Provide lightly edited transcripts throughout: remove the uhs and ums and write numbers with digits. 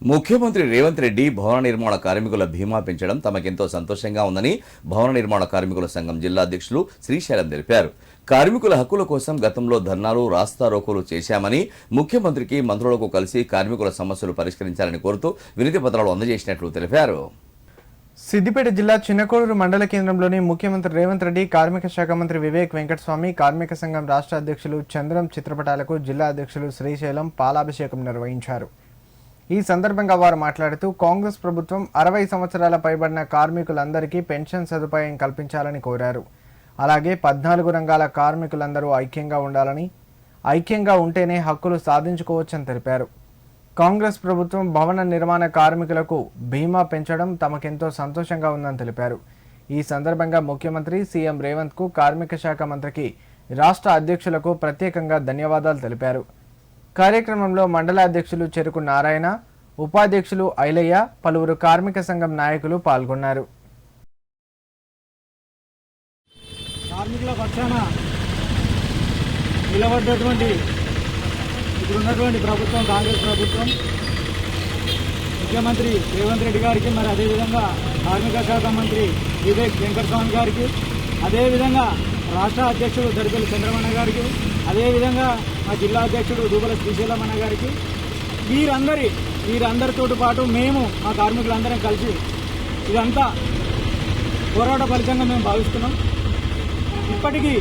ముఖ్యమంత్రి రేవంత్ రెడ్డి భవన నిర్మాణ కార్మికుల బీమా పెంచడం తమకెంతో సంతోషంగా ఉందని భవన నిర్మాణ కార్మికుల సంఘం జిల్లా అధ్యక్షులు శ్రీశైలం తెలిపారు. కార్మికుల హక్కుల కోసం గతంలో ధర్నాలు రాస్తారోకోలు చేశామని, ముఖ్యమంత్రికి మంత్రులకు కలిసి కార్మికుల సమస్యలు పరిష్కరించాలని కోరుతూ వినతి పత్రాలు అందజేసినట్లు తెలిపారు. సిద్దిపేట జిల్లా చిన్నకోడూరు మండల కేంద్రంలోని ముఖ్యమంత్రి రేవంత్ రెడ్డి, కార్మిక శాఖ మంత్రి వివేక్ వెంకటస్వామి, కార్మిక సంఘం రాష్ట్ర అధ్యక్షులు చంద్రం చిత్రపటాలకు జిల్లా అధ్యక్షులు శ్రీశైలం పాలాభిషేకం నిర్వహించారు. ఈ సందర్భంగా వారు మాట్లాడుతూ కాంగ్రెస్ ప్రభుత్వం 60 సంవత్సరాల పైబడిన కార్మికులందరికీ పెన్షన్ సదుపాయం కల్పించాలని కోరారు. అలాగే 14 రంగాల కార్మికులందరూ ఐక్యంగా ఉండాలని, ఐక్యంగా ఉంటేనే హక్కులు సాధించుకోవచ్చని తెలిపారు. కాంగ్రెస్ ప్రభుత్వం భవన నిర్మాణ కార్మికులకు బీమా పెంచడం తమకెంతో సంతోషంగా ఉందని తెలిపారు. ఈ సందర్భంగా ముఖ్యమంత్రి సీఎం రేవంత్కు, కార్మిక శాఖ మంత్రికి, రాష్ట్ర అధ్యక్షులకు ప్రత్యేకంగా ధన్యవాదాలు తెలిపారు. కార్యక్రమంలో మండల అధ్యక్షులు చెరుకు నారాయణ, ఉపాధ్యక్షులు ఐలయ్య, పలువురు కార్మిక సంఘం నాయకులు పాల్గొన్నారు. కార్మికుల పక్షాన నిలబడ్డటువంటి ఇప్పుడున్నటువంటి ప్రభుత్వం, కాంగ్రెస్ ప్రభుత్వం, ముఖ్యమంత్రి రేవంత్ రెడ్డి గారికి, మరి అదేవిధంగా కార్మిక శాఖ మంత్రి వివేక్ వెంకటస్వామి గారికి, అదేవిధంగా రాష్ట్ర అధ్యక్షుడు దరిపల్లి చంద్రమణ గారికి, అదేవిధంగా మా జిల్లా అధ్యక్షుడు దూబల శ్రీశైలం అన్న గారికి, వీరందరితో పాటు మేము మా కార్మికులందరం కలిసి ఇదంతా పోరాట ఫలితంగా మేము భావిస్తున్నాం. ఇప్పటికీ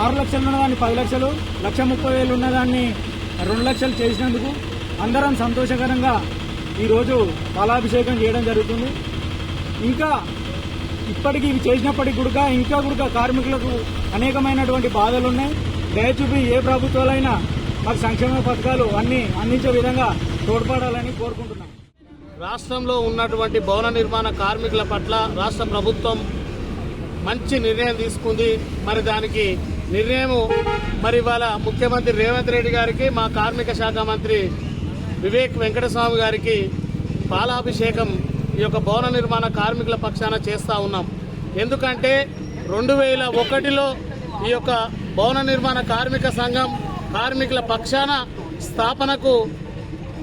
6 లక్షలు ఉన్నదాన్ని 10 లక్షలు, 1,30,000 ఉన్నదాన్ని 2 లక్షలు చేసినందుకు అందరం సంతోషకరంగా ఈరోజు పాలాభిషేకం చేయడం జరుగుతుంది. ఇంకా ఇప్పటికీ ఇవి చేసినప్పటికీ కూడా కార్మికులకు అనేకమైనటువంటి బాధలు ఉన్నాయి. దయచూపి ఏ ప్రభుత్వాలైనా మాకు సంక్షేమ పథకాలు అన్నీ అందించే విధంగా తోడ్పడాలని కోరుకుంటున్నాం. రాష్ట్రంలో ఉన్నటువంటి భవన నిర్మాణ కార్మికుల పట్ల రాష్ట్ర ప్రభుత్వం మంచి నిర్ణయం తీసుకుంది. మరి దానికి నిర్ణయం ఇవాళ ముఖ్యమంత్రి రేవంత్ రెడ్డి గారికి, మా కార్మిక శాఖ మంత్రి వివేక్ వెంకటస్వామి గారికి పాలాభిషేకం ఈ యొక్క భవన నిర్మాణ కార్మికుల పక్షాన చేస్తూ ఉన్నాం. ఎందుకంటే 2001లో ఈ యొక్క భవన నిర్మాణ కార్మిక సంఘం కార్మికుల పక్షాన స్థాపనకు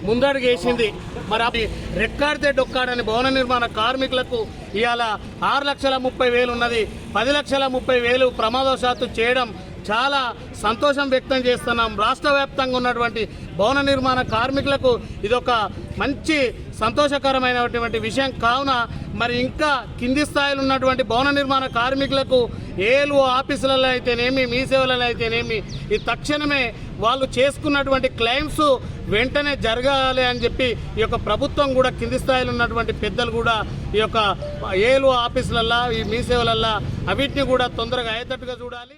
ముందడుగేసింది. మరి రెక్కాడితే డొక్కాడని భవన నిర్మాణ కార్మికులకు ఇవాళ 6,30,000 ఉన్నది, 10,30,000 ప్రమాదవశాత్తు చేయడం చాలా సంతోషం వ్యక్తం చేస్తున్నాం. రాష్ట్ర వ్యాప్తంగా ఉన్నటువంటి భవన నిర్మాణ కార్మికులకు ఇదొక మంచి సంతోషకరమైనటువంటి విషయం. కావున మరి ఇంకా కింది స్థాయిలో ఉన్నటువంటి భవన నిర్మాణ కార్మికులకు ఏఎల్ఓ ఆఫీసులలో అయితేనేమి, మీ సేవలలో అయితేనేమి, ఈ తక్షణమే వాళ్ళు చేసుకున్నటువంటి క్లెయిమ్స్ వెంటనే జరగాలి అని చెప్పి ఈ యొక్క ప్రభుత్వం కూడా కింది స్థాయిలో ఉన్నటువంటి పెద్దలు కూడా ఈ యొక్క ఏఎల్ఓ ఆఫీసులల్లో, ఈ మీ సేవలల్లో అవిటిని కూడా తొందరగా అయ్యేటట్టుగా చూడాలి.